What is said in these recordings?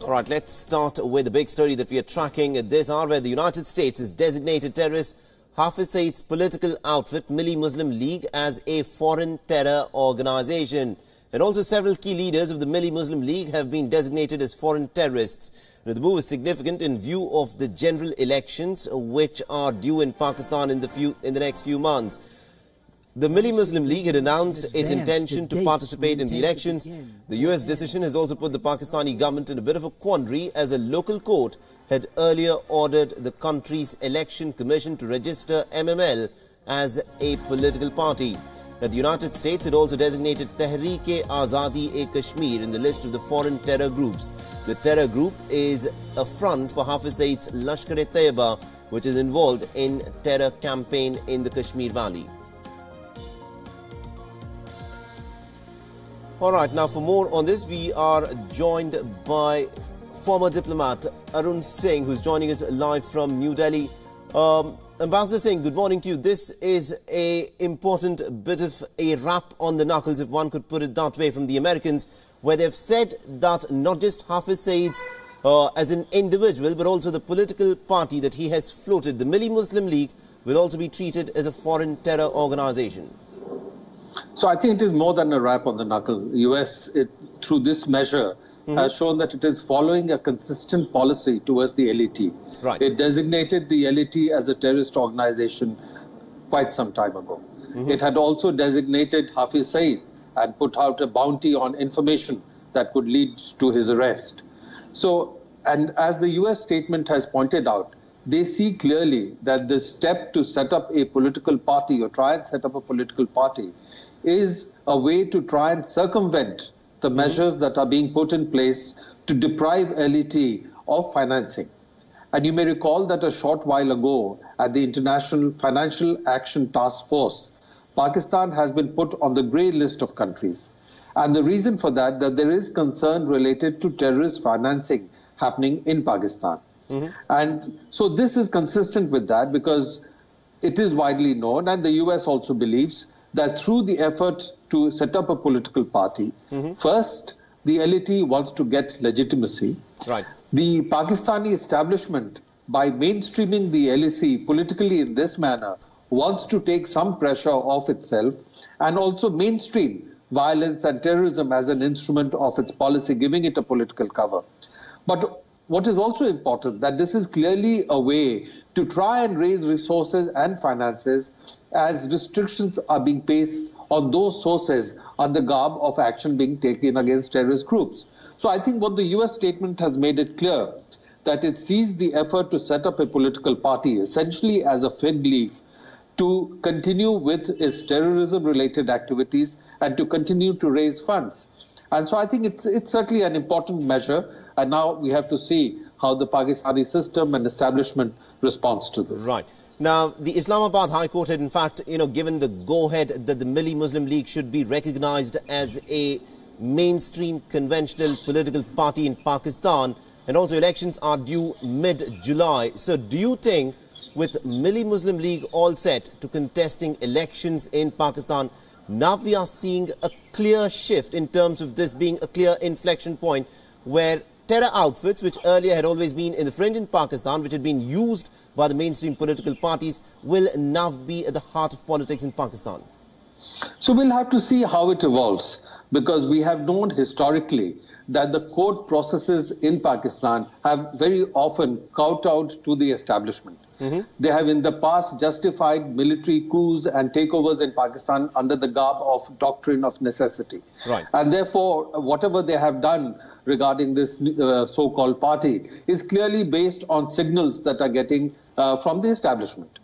All right, let's start with the big story that we are tracking at this hour, where the United States has designated terrorist Hafiz Saeed's political outfit, Milli Muslim League, as a foreign terror organization. And also several key leaders of the Milli Muslim League have been designated as foreign terrorists. Now, the move is significant in view of the general elections which are due in Pakistan in the next few months. The Milli Muslim League had announced its intention to participate in the elections. The US decision has also put the Pakistani government in a bit of a quandary, as a local court had earlier ordered the country's election commission to register MML as a political party. Now, the United States had also designated Tehreek-e-Azadi-e-Kashmir in the list of the foreign terror groups. The terror group is a front for Hafiz Saeed's Lashkar-e-Taiba, which is involved in terror campaign in the Kashmir Valley. All right, now for more on this, we are joined by former diplomat Arun Singh, who's joining us live from New Delhi. Ambassador Singh, good morning to you. This is an important bit of a rap on the knuckles, if one could put it that way, from the Americans, where they've said that not just Hafiz Saeed as an individual, but also the political party that he has floated, the Milli Muslim League, will also be treated as a foreign terror organization. So I think it is more than a rap on the knuckle. The US, through this measure, has shown that it is following a consistent policy towards the LET. Right. It designated the LET as a terrorist organization quite some time ago. It had also designated Hafiz Saeed and put out a bounty on information that could lead to his arrest. So, and as the US statement has pointed out, they see clearly that the step to set up a political party, or try and set up a political party, is a way to try and circumvent the measures that are being put in place to deprive LET of financing. And you may recall that a short while ago at the International Financial Action Task Force, Pakistan has been put on the grey list of countries. And the reason for that there is concern related to terrorist financing happening in Pakistan. And so this is consistent with that, because it is widely known, and the US also believes that through the effort to set up a political party, first, the LET wants to get legitimacy. Right. The Pakistani establishment, by mainstreaming the LEC politically in this manner, wants to take some pressure off itself and also mainstream violence and terrorism as an instrument of its policy, giving it a political cover. But what is also important, that this is clearly a way to try and raise resources and finances as restrictions are being placed on those sources on the garb of action being taken against terrorist groups. So I think what the US statement has made it clear, that it sees the effort to set up a political party essentially as a fig leaf to continue with its terrorism-related activities and to continue to raise funds. And so I think it's certainly an important measure, and now we have to see how the Pakistani system and establishment responds to this. Right. Now, the Islamabad High Court had, in fact, given the go-ahead that the Milli Muslim League should be recognized as a mainstream conventional political party in Pakistan, and also elections are due mid-July. So do you think, with Milli Muslim League all set to contesting elections in Pakistan, now we are seeing a clear shift in terms of this being a clear inflection point, where terror outfits, which earlier had always been in the fringe in Pakistan, which had been used by the mainstream political parties, will now be at the heart of politics in Pakistan? So we'll have to see how it evolves, because we have known historically that the court processes in Pakistan have very often kowtowed to the establishment. They have in the past justified military coups and takeovers in Pakistan under the garb of doctrine of necessity. Right. And therefore, whatever they have done regarding this so-called party is clearly based on signals that are getting from the establishment.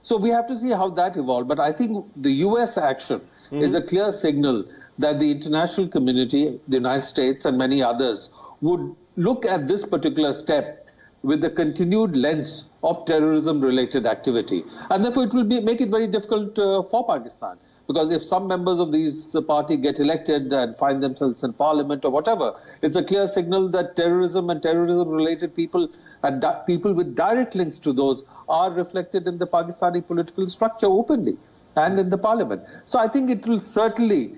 So we have to see how that evolves. But I think the US action is a clear signal that the international community, the United States and many others, would look at this particular step with the continued lens of terrorism-related activity. And therefore, it will make it very difficult for Pakistan. Because if some members of this party get elected and find themselves in parliament or whatever, it's a clear signal that terrorism and terrorism-related people and people with direct links to those are reflected in the Pakistani political structure openly and in the parliament. So I think it will certainly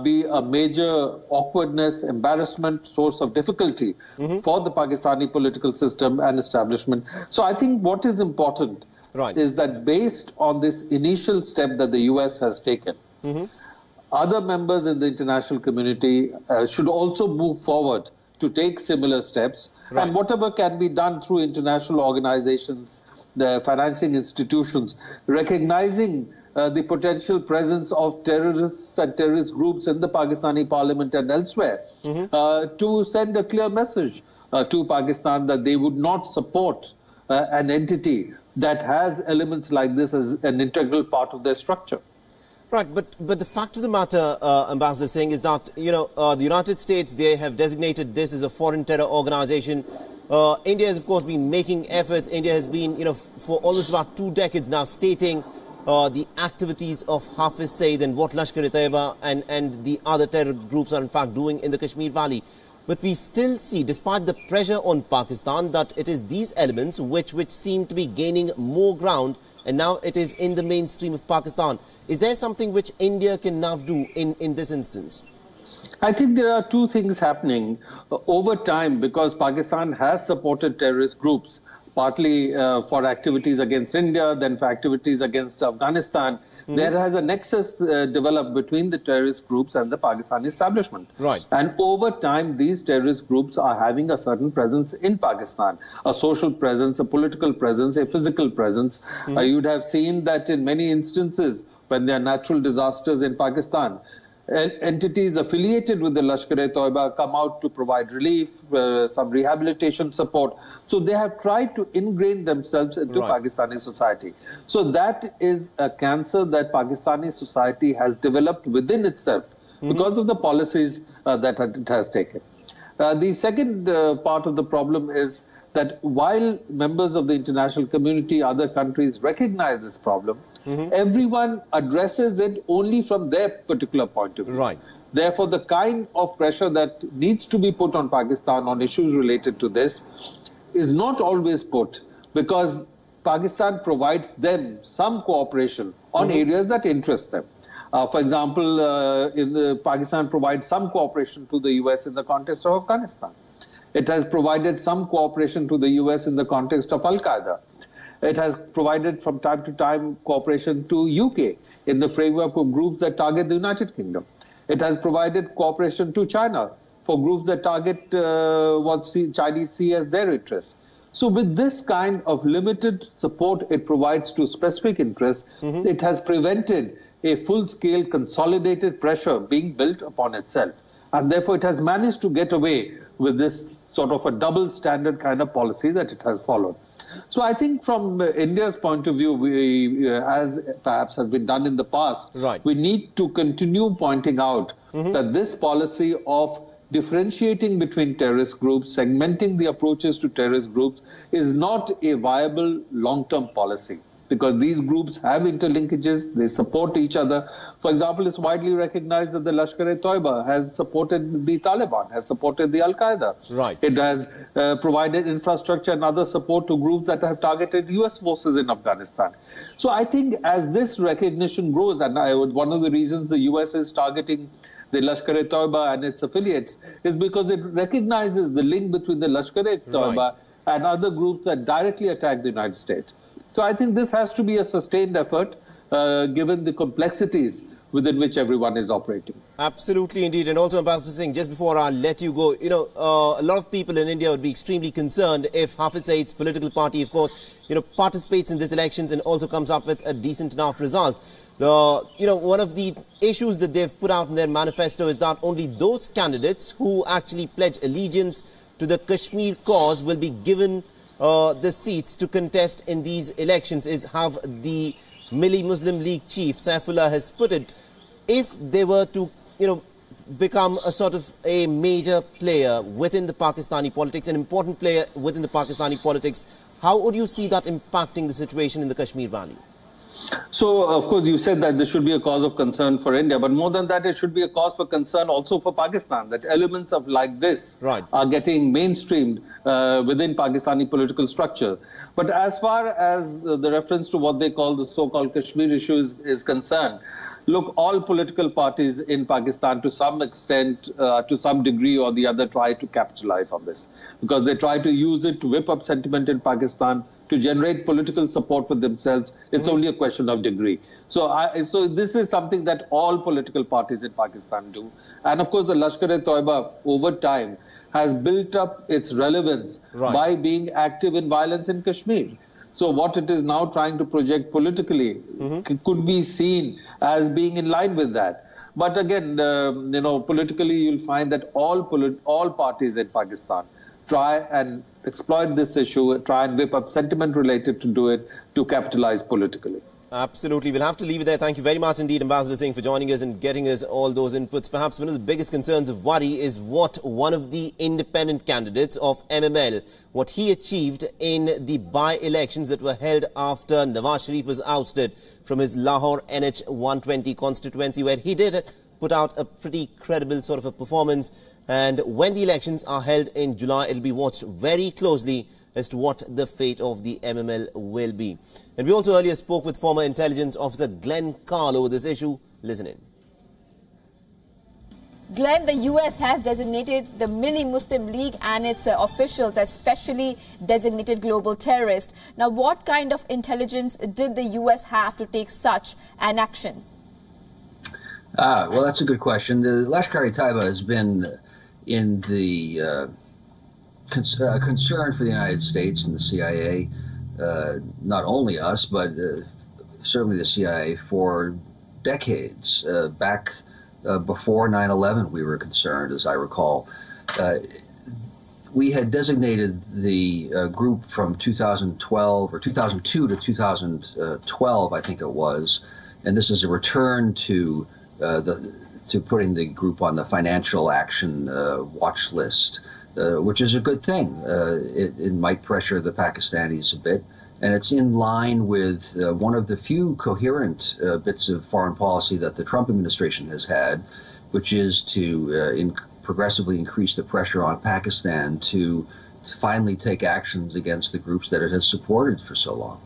be a major awkwardness, embarrassment, source of difficulty for the Pakistani political system and establishment. So I think what is important is that based on this initial step that the US has taken, other members in the international community should also move forward to take similar steps. And whatever can be done through international organizations, the financing institutions, recognizing the potential presence of terrorists and terrorist groups in the Pakistani parliament and elsewhere, to send a clear message to Pakistan that they would not support an entity that has elements like this as an integral part of their structure. Right, but the fact of the matter, Ambassador Singh, is that, the United States, they have designated this as a foreign terror organization. India has, of course, been making efforts. India has been, for almost about 2 decades now, stating the activities of Hafiz Saeed and what Lashkar-e-Taiba and the other terror groups are, in fact, doing in the Kashmir Valley. But we still see, despite the pressure on Pakistan, that it is these elements which seem to be gaining more ground, and now it is in the mainstream of Pakistan. Is there something which India can now do in this instance? I think there are two things happening over time, because Pakistan has supported terrorist groups, partly for activities against India, then for activities against Afghanistan. There has a nexus developed between the terrorist groups and the Pakistani establishment. And over time, these terrorist groups are having a certain presence in Pakistan, a social presence, a political presence, a physical presence. You'd have seen that in many instances, when there are natural disasters in Pakistan, entities affiliated with the Lashkar-e-Taiba come out to provide relief, some rehabilitation support. So they have tried to ingrain themselves into Pakistani society. So that is a cancer that Pakistani society has developed within itself because of the policies that it has taken. The second part of the problem is that while members of the international community, other countries recognize this problem, everyone addresses it only from their particular point of view. Therefore, the kind of pressure that needs to be put on Pakistan on issues related to this is not always put, because Pakistan provides them some cooperation on areas that interest them. For example, Pakistan provides some cooperation to the US in the context of Afghanistan. It has provided some cooperation to the US in the context of Al-Qaeda. It has provided from time to time cooperation to UK in the framework of groups that target the United Kingdom. It has provided cooperation to China for groups that target what Chinese see as their interests. So with this kind of limited support it provides to specific interests, it has prevented a full-scale consolidated pressure being built upon itself. And therefore it has managed to get away with this sort of a double standard kind of policy that it has followed. So I think from India's point of view, we, as perhaps has been done in the past, we need to continue pointing out that this policy of differentiating between terrorist groups, segmenting the approaches to terrorist groups is not a viable long-term policy, because these groups have interlinkages, they support each other. For example, it's widely recognized that the Lashkar-e-Taiba has supported the Taliban, has supported the Al-Qaeda. It has provided infrastructure and other support to groups that have targeted US forces in Afghanistan. So I think as this recognition grows, and one of the reasons the US is targeting the Lashkar-e-Taiba and its affiliates is because it recognizes the link between the Lashkar-e-Taiba and other groups that directly attack the United States. So I think this has to be a sustained effort, given the complexities within which everyone is operating. Absolutely, indeed. And also, Ambassador Singh, just before I let you go, a lot of people in India would be extremely concerned if Hafiz Saeed's political party, of course, participates in these elections and also comes up with a decent enough result. One of the issues that they've put out in their manifesto is that only those candidates who actually pledge allegiance to the Kashmir cause will be given the seats to contest in these elections, is how the Milli Muslim League chief Saifullah has put it. If they were to, become a sort of a major player within the Pakistani politics, an important player within the Pakistani politics, how would you see that impacting the situation in the Kashmir Valley? So, of course, you said that this should be a cause of concern for India, but more than that, it should be a cause for concern also for Pakistan, that elements of like this are getting mainstreamed within Pakistani political structure. But as far as the reference to what they call the so-called Kashmir issue is concerned, Look, all political parties in Pakistan, to some extent, to some degree or the other, try to capitalize on this, because they try to use it to whip up sentiment in Pakistan, to generate political support for themselves. It's only a question of degree. So this is something that all political parties in Pakistan do. And of course, the Lashkar-e-Taiba, over time, has built up its relevance by being active in violence in Kashmir. So what it is now trying to project politically could be seen as being in line with that. But again, politically, you'll find that all parties in Pakistan try and exploit this issue, try and whip up sentiment related to it to capitalize politically. Absolutely. We'll have to leave it there. Thank you very much indeed, Ambassador Singh, for joining us and getting us all those inputs. Perhaps one of the biggest concerns of worry is what one of the independent candidates of MML, what he achieved in the by-elections that were held after Nawaz Sharif was ousted from his Lahore NH 120 constituency, where he did put out a pretty credible sort of a performance. And when the elections are held in July, it will be watched very closely as to what the fate of the MML will be. And we also earlier spoke with former intelligence officer Glenn Carl over this issue. Listen in. Glenn, the US has designated the Milli Muslim League and its officials as specially designated global terrorists. Now, what kind of intelligence did the US have to take such an action? Well, that's a good question. The Lashkar-e-Taiba has been in the concern for the United States and the CIA, not only us, but certainly the CIA for decades. Back before 9/11, we were concerned, as I recall. We had designated the group from 2012 or 2002 to 2012, I think it was, and this is a return to putting the group on the financial action watch list. Which is a good thing. It might pressure the Pakistanis a bit, and it's in line with one of the few coherent bits of foreign policy that the Trump administration has had, which is to progressively increase the pressure on Pakistan to finally take actions against the groups that it has supported for so long.